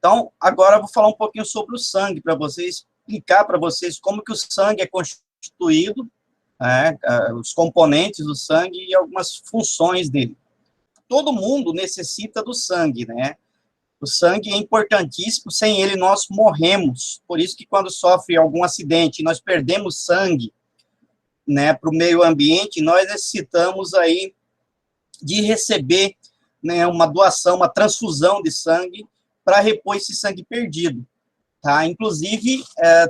Então, agora eu vou falar um pouquinho sobre o sangue, para vocês, explicar para vocês como que o sangue é constituído, né, os componentes do sangue e algumas funções dele. Todo mundo necessita do sangue, né? O sangue é importantíssimo, sem ele nós morremos. Por isso que quando sofre algum acidente, nós perdemos sangue, né, para o meio ambiente, nós necessitamos aí de receber, né, uma doação, uma transfusão de sangue para repor esse sangue perdido, tá? Inclusive,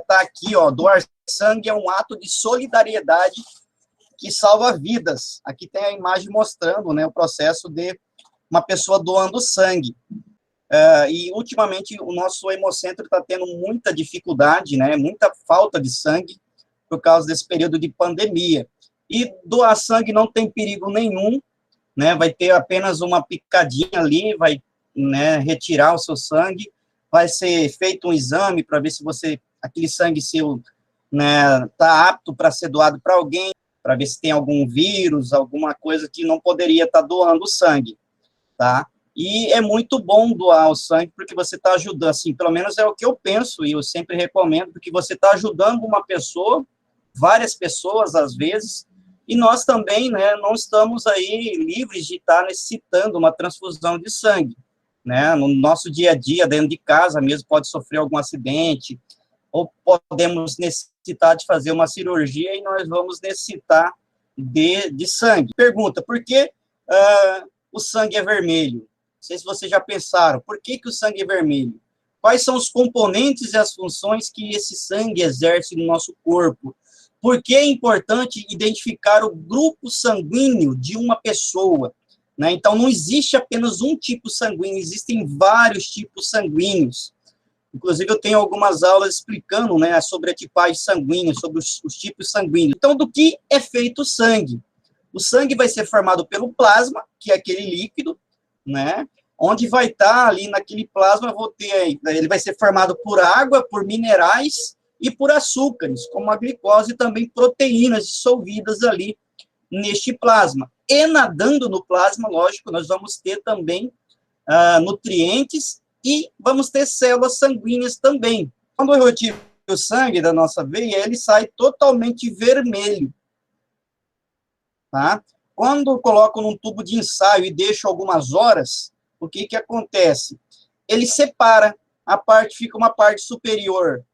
tá aqui, ó, doar sangue é um ato de solidariedade que salva vidas. Aqui tem a imagem mostrando, né, o processo de uma pessoa doando sangue. E, ultimamente, o nosso hemocentro está tendo muita dificuldade, né, muita falta de sangue, por causa desse período de pandemia. E doar sangue não tem perigo nenhum, né, vai ter apenas uma picadinha ali, vai, né, retirar o seu sangue, vai ser feito um exame para ver se aquele sangue seu, né, está apto para ser doado para alguém, para ver se tem algum vírus, alguma coisa que não poderia estar doando sangue, tá? E é muito bom doar o sangue, porque você está ajudando, assim, pelo menos é o que eu penso, e eu sempre recomendo, porque você está ajudando uma pessoa, várias pessoas, às vezes, e nós também, né, não estamos aí livres de estar necessitando uma transfusão de sangue, né? No nosso dia a dia, dentro de casa mesmo, pode sofrer algum acidente, ou podemos necessitar de fazer uma cirurgia e nós vamos necessitar de sangue. Pergunta, por que o sangue é vermelho? Não sei se vocês já pensaram, por que o sangue é vermelho? Quais são os componentes e as funções que esse sangue exerce no nosso corpo? Por que é importante identificar o grupo sanguíneo de uma pessoa, né? Então, não existe apenas um tipo sanguíneo, existem vários tipos sanguíneos. Inclusive, eu tenho algumas aulas explicando, né, sobre a tipagem sanguínea, sobre os tipos sanguíneos. Então, do que é feito o sangue? O sangue vai ser formado pelo plasma, que é aquele líquido, né? Onde vai estar ali naquele plasma, ele vai ser formado por água, por minerais e por açúcares, como a glicose e também proteínas dissolvidas ali neste plasma. E nadando no plasma, lógico, nós vamos ter também nutrientes e vamos ter células sanguíneas também. Quando eu retiro o sangue da nossa veia, ele sai totalmente vermelho, tá? Quando eu coloco num tubo de ensaio e deixo algumas horas, o que acontece? Ele separa, fica uma parte superior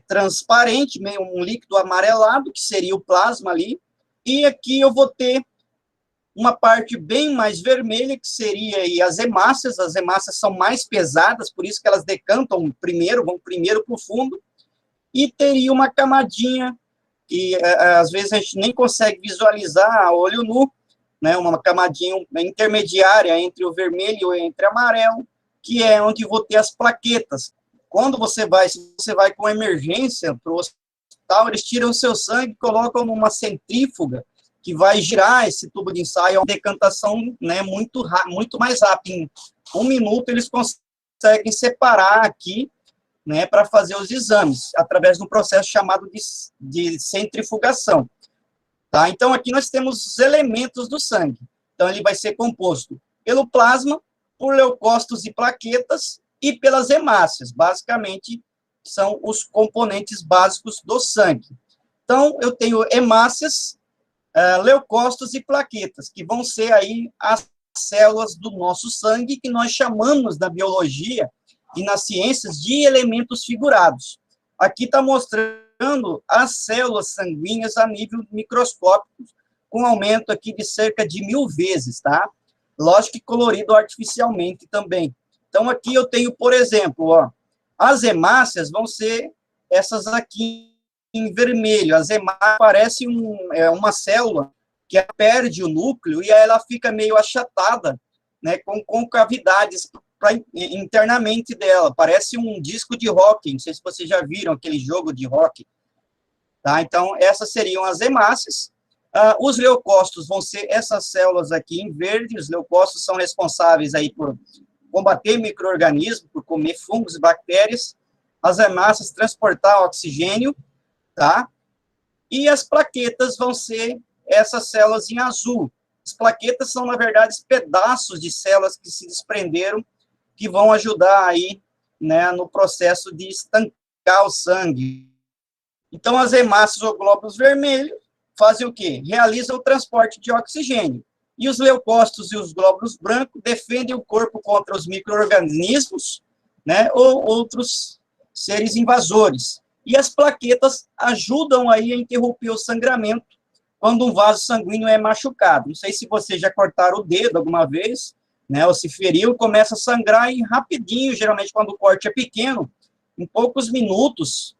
transparente, meio um líquido amarelado, que seria o plasma ali, e aqui eu vou ter uma parte bem mais vermelha, que seria aí as hemácias são mais pesadas, por isso que elas decantam primeiro, vão primeiro para o fundo, e teria uma camadinha, que às vezes a gente nem consegue visualizar a olho nu, né, uma camadinha intermediária entre o vermelho e entre o amarelo, que é onde vou ter as plaquetas. Quando se você vai com emergência para o hospital, eles tiram o seu sangue, colocam numa centrífuga, que vai girar esse tubo de ensaio, uma decantação, né, muito mais rápida. Em 1 minuto, eles conseguem separar aqui, né, para fazer os exames, através de um processo chamado de centrifugação. Tá? Então, aqui nós temos os elementos do sangue. Então, ele vai ser composto pelo plasma, por leucócitos e plaquetas, e pelas hemácias. Basicamente, são os componentes básicos do sangue. Então, eu tenho hemácias, leucócitos e plaquetas, que vão ser aí as células do nosso sangue, que nós chamamos na biologia e nas ciências de elementos figurados. Aqui está mostrando as células sanguíneas a nível microscópico, com aumento aqui de cerca de 1000 vezes, tá? Lógico que colorido artificialmente também. Então, aqui eu tenho, por exemplo, ó, as hemácias vão ser essas aqui em vermelho. As hemácias parecem uma célula que perde o núcleo e aí ela fica meio achatada, né, com concavidades internamente dela. Parece um disco de rock. Não sei se vocês já viram aquele jogo de rock. Tá? Então, essas seriam as hemácias. Os leucócitos vão ser essas células aqui em verde. Os leucócitos são responsáveis aí por combater micro-organismos, por comer fungos e bactérias. As hemácias transportar oxigênio, tá? E as plaquetas vão ser essas células em azul. As plaquetas são, na verdade, pedaços de células que se desprenderam, que vão ajudar aí né, no processo de estancar o sangue. Então, as hemácias ou glóbulos vermelhos fazem o quê? Realizam o transporte de oxigênio. E os leucócitos e os glóbulos brancos defendem o corpo contra os micro-organismos, né, ou outros seres invasores. E as plaquetas ajudam aí a interromper o sangramento quando um vaso sanguíneo é machucado. Não sei se vocês já cortaram o dedo alguma vez, né, ou se feriu, começa a sangrar e rapidinho, geralmente quando o corte é pequeno, em poucos minutos,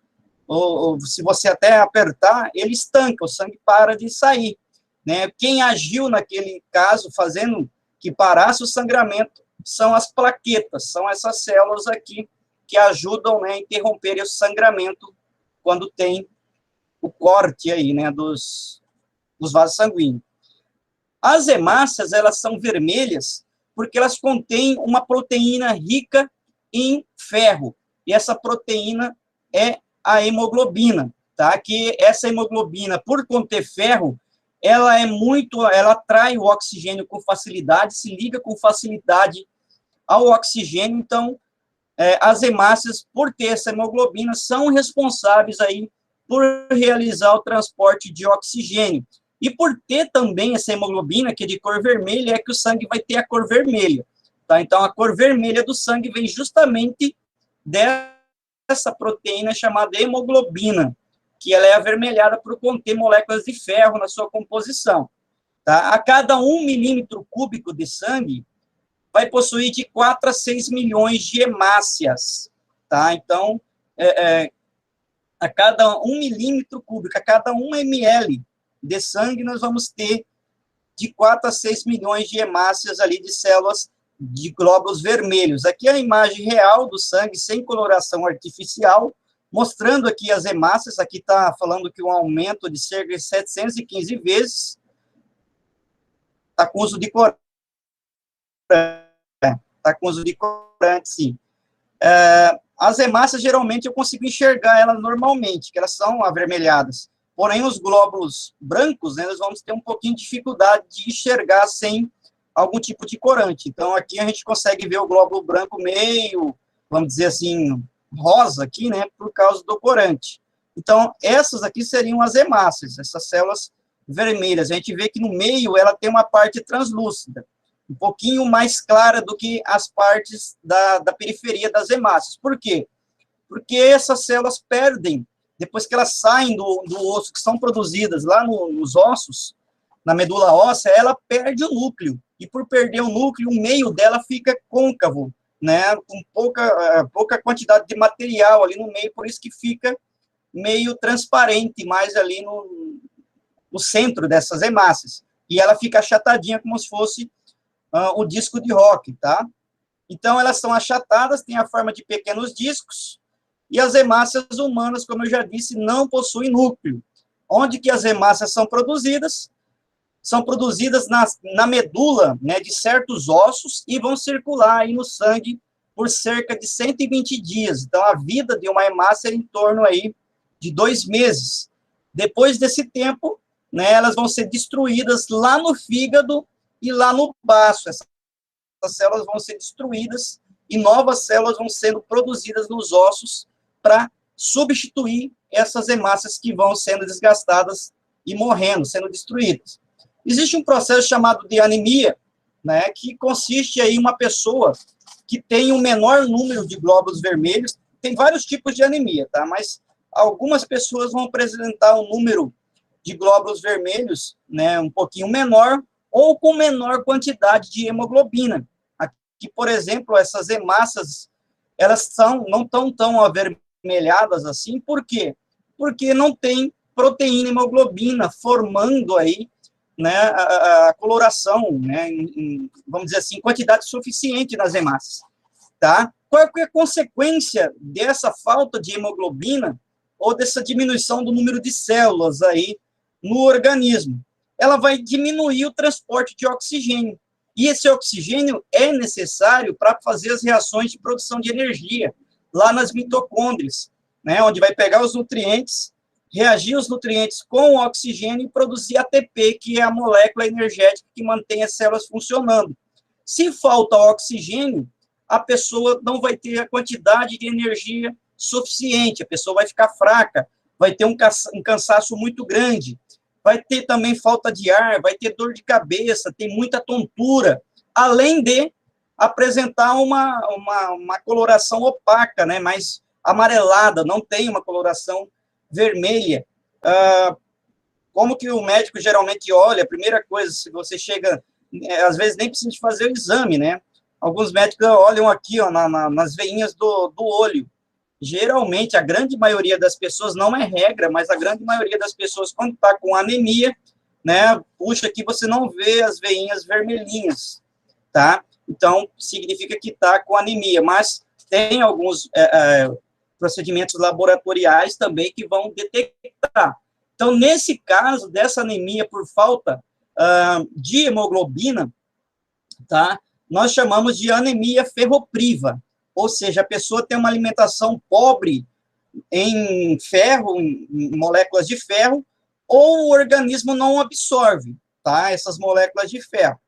ou se você até apertar, ele estanca, o sangue para de sair. Né? Quem agiu naquele caso, fazendo que parasse o sangramento, são as plaquetas, são essas células aqui que ajudam, né, a interromper o sangramento quando tem o corte aí, né, dos vasos sanguíneos. As hemácias, elas são vermelhas porque elas contêm uma proteína rica em ferro, e essa proteína é a hemoglobina, tá? Que essa hemoglobina, por conter ferro, ela atrai o oxigênio com facilidade, se liga com facilidade ao oxigênio. Então, as hemácias, por ter essa hemoglobina, são responsáveis aí por realizar o transporte de oxigênio. E por ter também essa hemoglobina, que é de cor vermelha, é que o sangue vai ter a cor vermelha, tá? Então, a cor vermelha do sangue vem justamente dessa proteína chamada hemoglobina, que ela é avermelhada por conter moléculas de ferro na sua composição, tá? A cada 1 milímetro cúbico de sangue, vai possuir de 4 a 6 milhões de hemácias, tá? Então, a cada 1 milímetro cúbico, a cada 1 ml de sangue, nós vamos ter de 4 a 6 milhões de hemácias ali, de células de glóbulos vermelhos. Aqui é a imagem real do sangue, sem coloração artificial, mostrando aqui as hemácias. Aqui está falando que um aumento de cerca de 715 vezes, está com uso de corante, sim. As hemácias, geralmente, eu consigo enxergar elas normalmente, que elas são avermelhadas. Porém, os glóbulos brancos, né, nós vamos ter um pouquinho de dificuldade de enxergar sem algum tipo de corante. Então, aqui a gente consegue ver o glóbulo branco meio, vamos dizer assim, rosa aqui, né, por causa do corante. Então, essas aqui seriam as hemácias, essas células vermelhas. A gente vê que no meio ela tem uma parte translúcida, um pouquinho mais clara do que as partes da periferia das hemácias. Por quê? Porque essas células perdem, depois que elas saem do osso, que são produzidas lá nos ossos, na medula óssea, ela perde o núcleo. E por perder o núcleo, o meio dela fica côncavo, né, com pouca quantidade de material ali no meio, por isso que fica meio transparente, mais ali no centro dessas hemácias. E ela fica achatadinha, como se fosse o disco de rock, tá? Então, elas são achatadas, têm a forma de pequenos discos, e as hemácias humanas, como eu já disse, não possuem núcleo. Onde que as hemácias são produzidas? São produzidas na medula, né, de certos ossos, e vão circular aí no sangue por cerca de 120 dias. Então, a vida de uma hemácia é em torno aí de 2 meses. Depois desse tempo, né, elas vão ser destruídas lá no fígado e lá no baço. Essas células vão ser destruídas e novas células vão sendo produzidas nos ossos para substituir essas hemácias que vão sendo desgastadas e morrendo, sendo destruídas. Existe um processo chamado de anemia, né, que consiste aí em uma pessoa que tem um menor número de glóbulos vermelhos. Tem vários tipos de anemia, tá? Mas algumas pessoas vão apresentar um número de glóbulos vermelhos, né, um pouquinho menor, ou com menor quantidade de hemoglobina. Aqui, por exemplo, essas hemácias, elas não estão tão avermelhadas assim. Por quê? Porque não tem proteína hemoglobina formando aí, né, a coloração, né, vamos dizer assim, quantidade suficiente nas hemácias, tá? Qual é a consequência dessa falta de hemoglobina ou dessa diminuição do número de células aí no organismo? Ela vai diminuir o transporte de oxigênio, e esse oxigênio é necessário para fazer as reações de produção de energia lá nas mitocôndrias, né, onde vai pegar os nutrientes, reagir os nutrientes com o oxigênio e produzir ATP, que é a molécula energética que mantém as células funcionando. Se falta oxigênio, a pessoa não vai ter a quantidade de energia suficiente, a pessoa vai ficar fraca, vai ter um cansaço muito grande, vai ter também falta de ar, vai ter dor de cabeça, tem muita tontura, além de apresentar uma coloração opaca, né, mais amarelada, não tem uma coloração vermelha. Como que o médico geralmente olha? A primeira coisa, se você chega, às vezes nem precisa fazer o exame, né? Alguns médicos olham aqui, ó, nas veinhas do olho. Geralmente, a grande maioria das pessoas, não é regra, mas a grande maioria das pessoas, quando está com anemia, né, puxa aqui, você não vê as veinhas vermelhinhas, tá? Então, significa que está com anemia, mas tem alguns procedimentos laboratoriais também que vão detectar. Então, nesse caso, dessa anemia por falta de hemoglobina, tá? Nós chamamos de anemia ferropriva, ou seja, a pessoa tem uma alimentação pobre em ferro, em moléculas de ferro, ou o organismo não absorve, tá? Essas moléculas de ferro.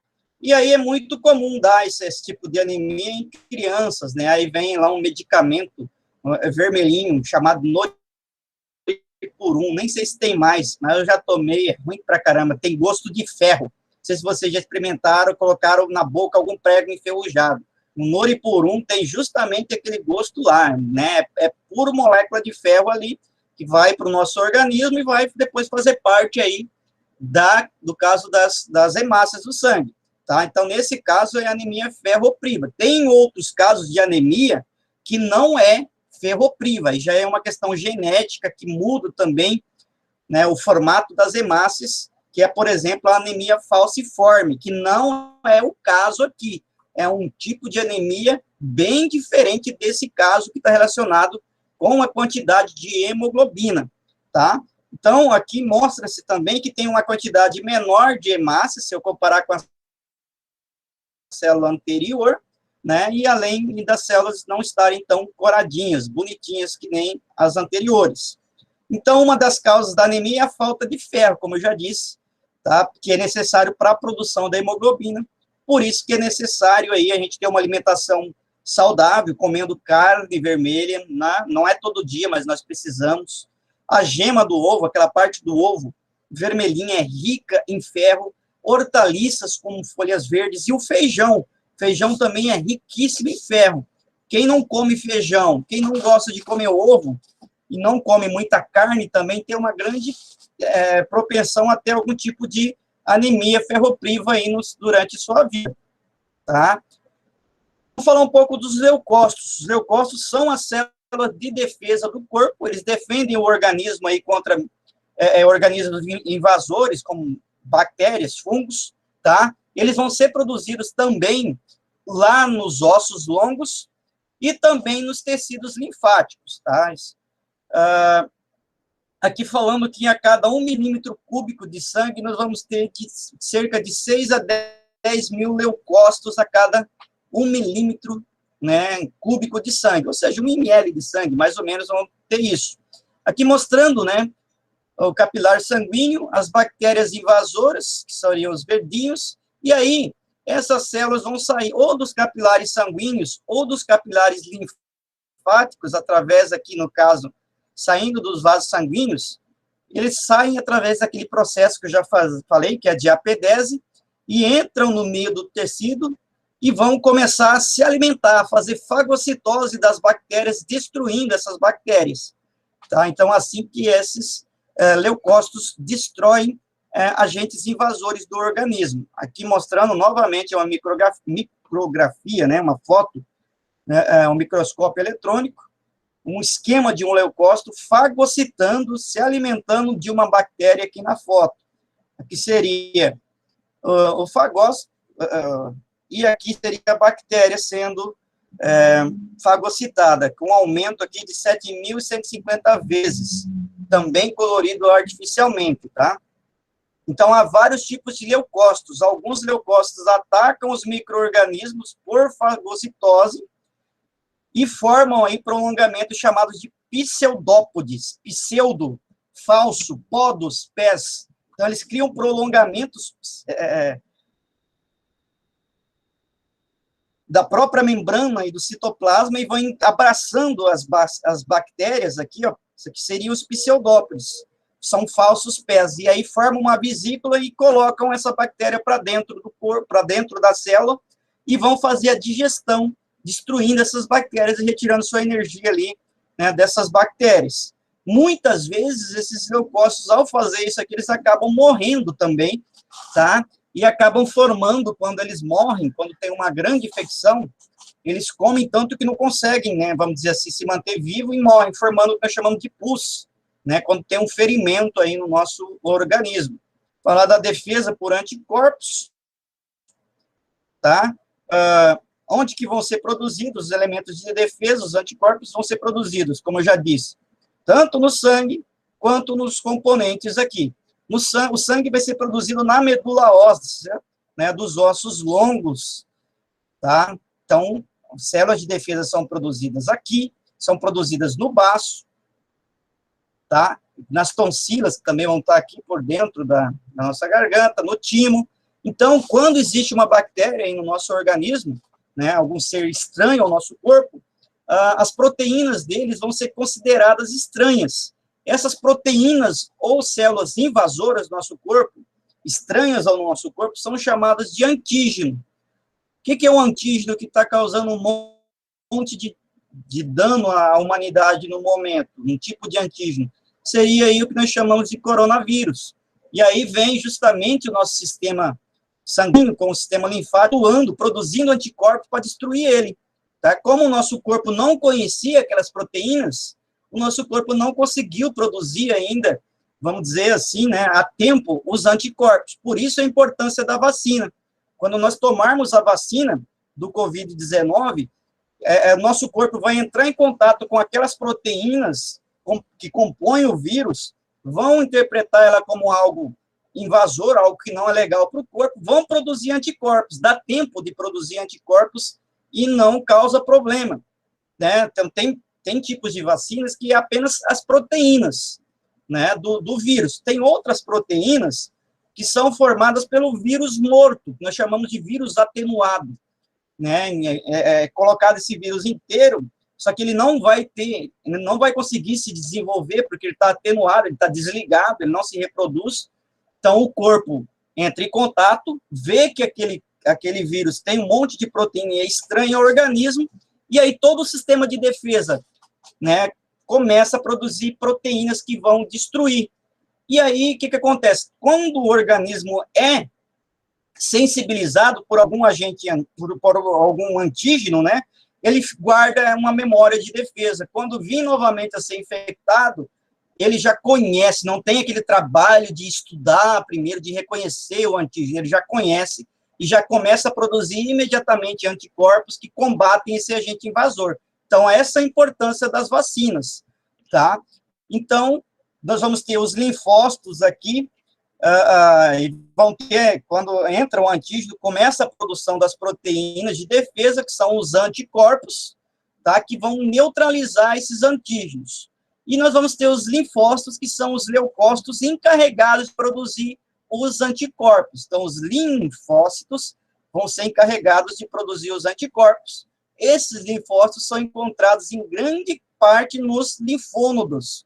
E aí é muito comum dar esse tipo de anemia em crianças, né? Aí vem lá um medicamento vermelhinho, chamado Noripurum, nem sei se tem mais, mas eu já tomei, é ruim pra caramba, tem gosto de ferro. Não sei se vocês já experimentaram, colocaram na boca algum prego enferrujado. O Noripurum tem justamente aquele gosto lá, né? É puro molécula de ferro ali, que vai para o nosso organismo e vai depois fazer parte aí do caso das hemácias do sangue, tá? Então, nesse caso, é anemia ferropriva. Tem outros casos de anemia que não é ferropriva, e já é uma questão genética que muda também, né, o formato das hemácias, que é, por exemplo, a anemia falciforme, que não é o caso aqui. É um tipo de anemia bem diferente desse caso que está relacionado com a quantidade de hemoglobina, tá? Então, aqui mostra-se também que tem uma quantidade menor de hemácias, se eu comparar com a célula anterior, né? E além das células não estarem tão coradinhas, bonitinhas, que nem as anteriores. Então, uma das causas da anemia é a falta de ferro, como eu já disse, tá? Que é necessário para a produção da hemoglobina. Por isso que é necessário aí a gente ter uma alimentação saudável, comendo carne vermelha, não é todo dia, mas nós precisamos. A gema do ovo, aquela parte do ovo vermelhinha, é rica em ferro, hortaliças como folhas verdes e o feijão. Feijão também é riquíssimo em ferro. Quem não come feijão, quem não gosta de comer ovo e não come muita carne, também tem uma grande propensão a ter algum tipo de anemia ferropriva aí durante sua vida, tá? Vou falar um pouco dos leucócitos. Os leucócitos são as células de defesa do corpo, eles defendem o organismo aí contra organismos invasores, como bactérias, fungos, tá? Eles vão ser produzidos também lá nos ossos longos e também nos tecidos linfáticos, tá? Aqui falando que a cada 1 milímetro cúbico de sangue, nós vamos ter cerca de 6 a 10 mil leucócitos a cada 1 milímetro, né, cúbico de sangue, ou seja, 1 ml de sangue, mais ou menos vamos ter isso. Aqui mostrando, né, o capilar sanguíneo, as bactérias invasoras, que seriam os verdinhos, e aí essas células vão sair ou dos capilares sanguíneos ou dos capilares linfáticos, através aqui, no caso, saindo dos vasos sanguíneos, eles saem através daquele processo que eu já falei, que é a diapedese, e entram no meio do tecido e vão começar a se alimentar, a fazer fagocitose das bactérias, destruindo essas bactérias. Tá? Então, assim que esses leucócitos destroem agentes invasores do organismo. Aqui mostrando novamente uma micrografia, né, uma foto, um microscópio eletrônico, um esquema de um leucócito fagocitando, se alimentando de uma bactéria aqui na foto. Aqui seria o fagócito, e aqui seria a bactéria sendo fagocitada, com um aumento aqui de 7.150 vezes, também colorido artificialmente, tá? Então, há vários tipos de leucócitos. Alguns leucócitos atacam os micro-organismos por fagocitose, e formam aí prolongamentos chamados de pseudópodes, pseudo, falso, podos, pés. Então, eles criam prolongamentos da própria membrana e do citoplasma e vão abraçando as bactérias aqui, ó, isso aqui seriam os pseudópodes, são falsos pés, e aí formam uma vesícula e colocam essa bactéria para dentro do corpo, para dentro da célula, e vão fazer a digestão, destruindo essas bactérias e retirando sua energia ali, né, dessas bactérias. Muitas vezes, esses leucócitos, ao fazer isso aqui, eles acabam morrendo também, tá? E acabam formando, quando eles morrem, quando tem uma grande infecção, eles comem tanto que não conseguem, né, vamos dizer assim, se manter vivo e morrem, formando o que nós chamamos de pus, né, quando tem um ferimento aí no nosso organismo. Falar da defesa por anticorpos, tá? Onde que vão ser produzidos os elementos de defesa, os anticorpos vão ser produzidos, como eu já disse, tanto no sangue, quanto nos componentes aqui. No sangue, o sangue vai ser produzido na medula óssea, né, dos ossos longos, tá? Então, células de defesa são produzidas aqui, são produzidas no baço, tá? Nas tonsilas, que também vão estar aqui por dentro da nossa garganta, no timo. Então, quando existe uma bactéria aí no nosso organismo, né, algum ser estranho ao nosso corpo, as proteínas deles vão ser consideradas estranhas. Essas proteínas ou células invasoras do nosso corpo, estranhas ao nosso corpo, são chamadas de antígeno. O que é um antígeno que está causando um monte de dano à humanidade no momento? Um tipo de antígeno. Seria aí o que nós chamamos de coronavírus. E aí vem justamente o nosso sistema sanguíneo com o sistema linfático atuando, produzindo anticorpos para destruir ele. Tá? Como o nosso corpo não conhecia aquelas proteínas, o nosso corpo não conseguiu produzir ainda, vamos dizer assim, né, a tempo, os anticorpos. Por isso a importância da vacina. Quando nós tomarmos a vacina do Covid-19, nosso corpo vai entrar em contato com aquelas proteínas que compõem o vírus, vão interpretar ela como algo invasor, algo que não é legal para o corpo, vão produzir anticorpos, dá tempo de produzir anticorpos e não causa problema, né? Então, tem tipos de vacinas que é apenas as proteínas, né, do vírus. Tem outras proteínas que são formadas pelo vírus morto, que nós chamamos de vírus atenuado, né? Colocado esse vírus inteiro, só que ele não vai conseguir se desenvolver, porque ele está atenuado, ele está desligado, ele não se reproduz. Então, o corpo entra em contato, vê que aquele vírus tem um monte de proteína e é estranho ao organismo, e aí todo o sistema de defesa, né, começa a produzir proteínas que vão destruir. E aí, o que acontece? Quando o organismo é sensibilizado por algum agente, por algum antígeno, né, ele guarda uma memória de defesa. Quando vir novamente a ser infectado, ele já conhece, não tem aquele trabalho de estudar primeiro, de reconhecer o antígeno, ele já conhece e já começa a produzir imediatamente anticorpos que combatem esse agente invasor. Então, essa é a importância das vacinas, tá? Então, nós vamos ter os linfócitos aqui, e vão ter, quando entra o antígeno, começa a produção das proteínas de defesa, que são os anticorpos, tá? Que vão neutralizar esses antígenos. E nós vamos ter os linfócitos, que são os leucócitos encarregados de produzir os anticorpos. Então, os linfócitos vão ser encarregados de produzir os anticorpos. Esses linfócitos são encontrados em grande parte nos linfônodos,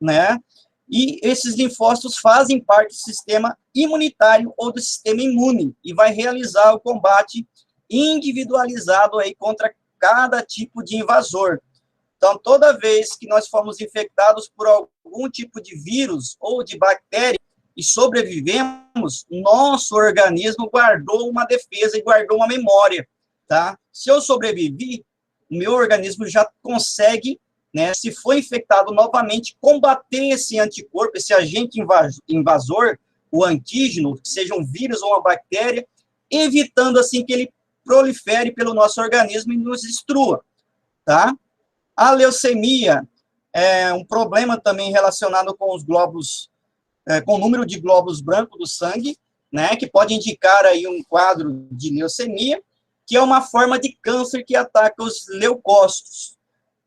né? E esses linfócitos fazem parte do sistema imunitário ou do sistema imune e vai realizar o combate individualizado aí contra cada tipo de invasor. Então, toda vez que nós fomos infectados por algum tipo de vírus ou de bactéria e sobrevivemos, nosso organismo guardou uma defesa e guardou uma memória, tá? Se eu sobrevivi, o meu organismo já consegue, né, se for infectado novamente, combater esse anticorpo, esse agente invasor, o antígeno, que seja um vírus ou uma bactéria, evitando, assim, que ele prolifere pelo nosso organismo e nos destrua, tá? A leucemia é um problema também relacionado com os glóbulos, com o número de glóbulos brancos do sangue, né, que pode indicar aí um quadro de leucemia, que é uma forma de câncer que ataca os leucócitos,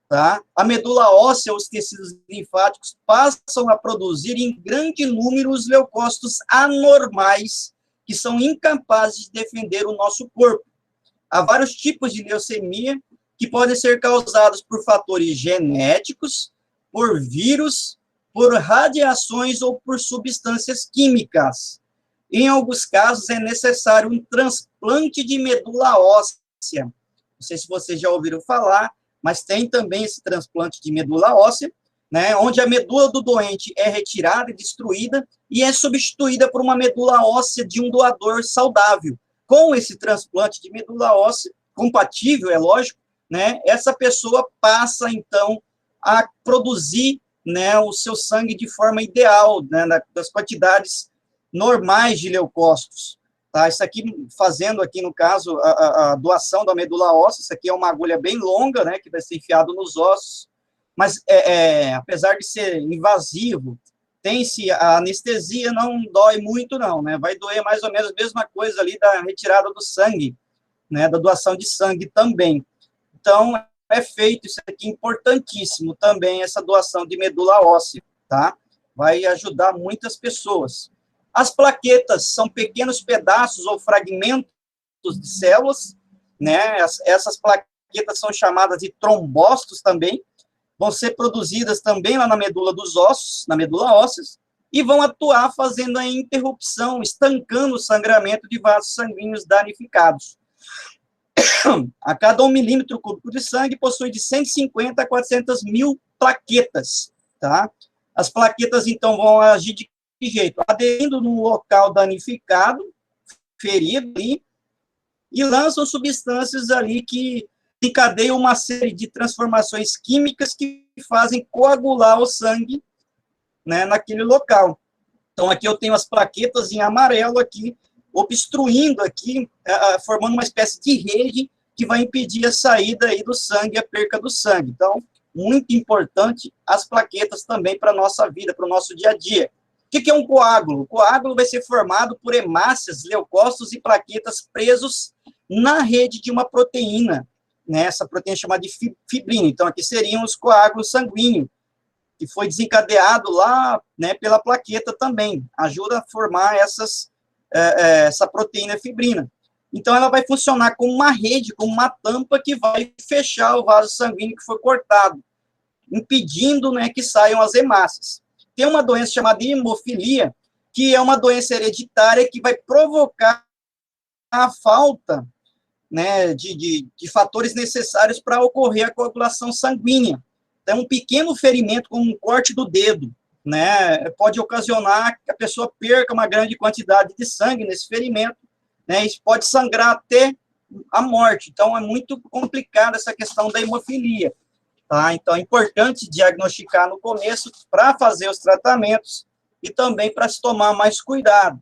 tá? A medula óssea, os tecidos linfáticos, passam a produzir em grande número os leucócitos anormais, que são incapazes de defender o nosso corpo. Há vários tipos de leucemia que podem ser causados por fatores genéticos, por vírus, por radiações ou por substâncias químicas. Em alguns casos, é necessário um transplante de medula óssea. Não sei se vocês já ouviram falar, mas tem também esse transplante de medula óssea, né, onde a medula do doente é retirada e destruída e é substituída por uma medula óssea de um doador saudável. Com esse transplante de medula óssea, compatível, é lógico, né, essa pessoa passa, então, a produzir, né, o seu sangue de forma ideal, né, das quantidades normais de leucócitos. Tá? Isso aqui, fazendo aqui, no caso, a doação da medula óssea, isso aqui é uma agulha bem longa, né, que vai ser enfiado nos ossos, mas, apesar de ser invasivo, tem-se a anestesia, não dói muito, não, né, vai doer mais ou menos a mesma coisa ali da retirada do sangue, né, da doação de sangue também. Então, é feito isso aqui, importantíssimo também, essa doação de medula óssea, tá? Vai ajudar muitas pessoas. As plaquetas são pequenos pedaços ou fragmentos de células, né? Essas plaquetas são chamadas de trombócitos também, vão ser produzidas também lá na medula dos ossos, na medula óssea, e vão atuar fazendo a interrupção, estancando o sangramento de vasos sanguíneos danificados. A cada 1 milímetro cúbico de sangue possui de 150 a 400 mil plaquetas, tá? As plaquetas, então, vão agir de que jeito? Aderindo no local danificado, ferido ali, e lançam substâncias ali que encadeiam uma série de transformações químicas que fazem coagular o sangue, né, naquele local. Então, aqui eu tenho as plaquetas em amarelo aqui, obstruindo aqui, formando uma espécie de rede que vai impedir a saída aí do sangue, a perca do sangue. Então, muito importante as plaquetas também para a nossa vida, para o nosso dia a dia. O que é um coágulo? O coágulo vai ser formado por hemácias, leucócitos e plaquetas presos na rede de uma proteína, né? Essa proteína é chamada de fibrina. Então, aqui seriam os coágulos sanguíneos, que foi desencadeado lá, né, pela plaqueta também. Ajuda a formar essa proteína fibrina. Então, ela vai funcionar como uma rede, como uma tampa que vai fechar o vaso sanguíneo que foi cortado, impedindo, né, que saiam as hemácias. Tem uma doença chamada hemofilia, que é uma doença hereditária que vai provocar a falta, né, de fatores necessários para ocorrer a coagulação sanguínea. Então, um pequeno ferimento, como um corte do dedo, né, pode ocasionar que a pessoa perca uma grande quantidade de sangue nesse ferimento, né, isso pode sangrar até a morte. Então, é muito complicada essa questão da hemofilia. Tá? Então, é importante diagnosticar no começo para fazer os tratamentos e também para se tomar mais cuidado.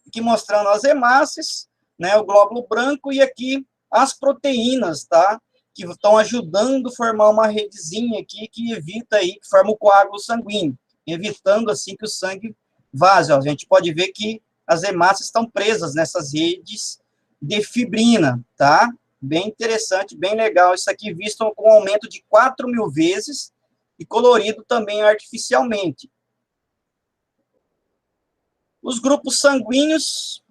Aqui mostrando as hemácias, né, o glóbulo branco e aqui as proteínas, tá? Que estão ajudando a formar uma redezinha aqui que evita aí, que forma o coágulo sanguíneo, evitando assim que o sangue vaze. Ó, a gente pode ver que as hemácias estão presas nessas redes de fibrina, tá? Bem interessante, bem legal. Isso aqui visto com um aumento de 4.000 vezes e colorido também artificialmente. Os grupos sanguíneos,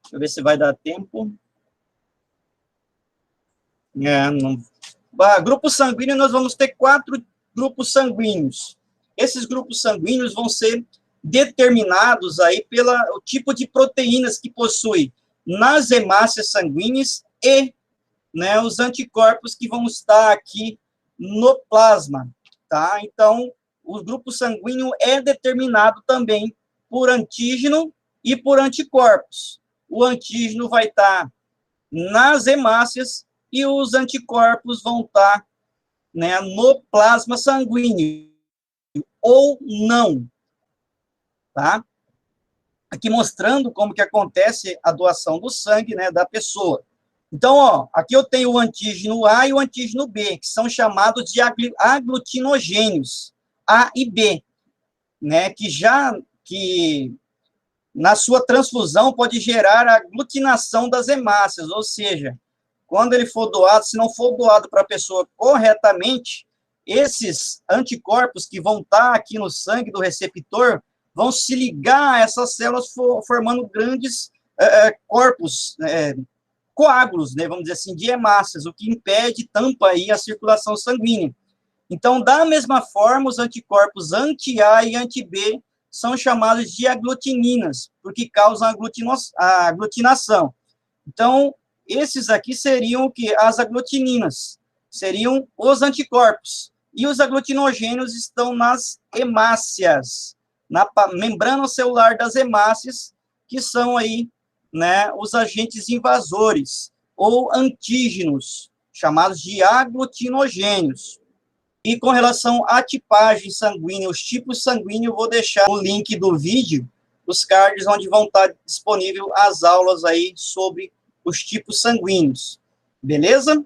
deixa eu ver se vai dar tempo. Grupo sanguíneo, nós vamos ter 4 grupos sanguíneos. Esses grupos sanguíneos vão ser determinados aí pelo tipo de proteínas que possui nas hemácias sanguíneas e, né, os anticorpos que vão estar aqui no plasma, tá? Então, o grupo sanguíneo é determinado também por antígeno e por anticorpos. O antígeno vai estar nas hemácias e os anticorpos vão estar, né, no plasma sanguíneo, ou não, tá? Aqui mostrando como que acontece a doação do sangue, né, da pessoa. Então, ó, aqui eu tenho o antígeno A e o antígeno B, que são chamados de aglutinogênios, A e B, né, que na sua transfusão pode gerar a aglutinação das hemácias, ou seja, quando ele for doado, se não for doado para a pessoa corretamente, esses anticorpos que vão estar aqui no sangue do receptor vão se ligar a essas células formando grandes corpos coágulos, né, vamos dizer assim, de hemácias, o que impede, tampa aí a circulação sanguínea. Então, da mesma forma, os anticorpos anti-A e anti-B são chamados de aglutininas, porque causam a aglutinação. Então, esses aqui seriam o que? As aglutininas, seriam os anticorpos. E os aglutinogênios estão nas hemácias, na membrana celular das hemácias, que são aí, né, os agentes invasores, ou antígenos, chamados de aglutinogênios. E com relação à tipagem sanguínea, os tipos sanguíneos, eu vou deixar o link do vídeo, os cards onde vão estar disponíveis as aulas aí sobre os tipos sanguíneos. Beleza?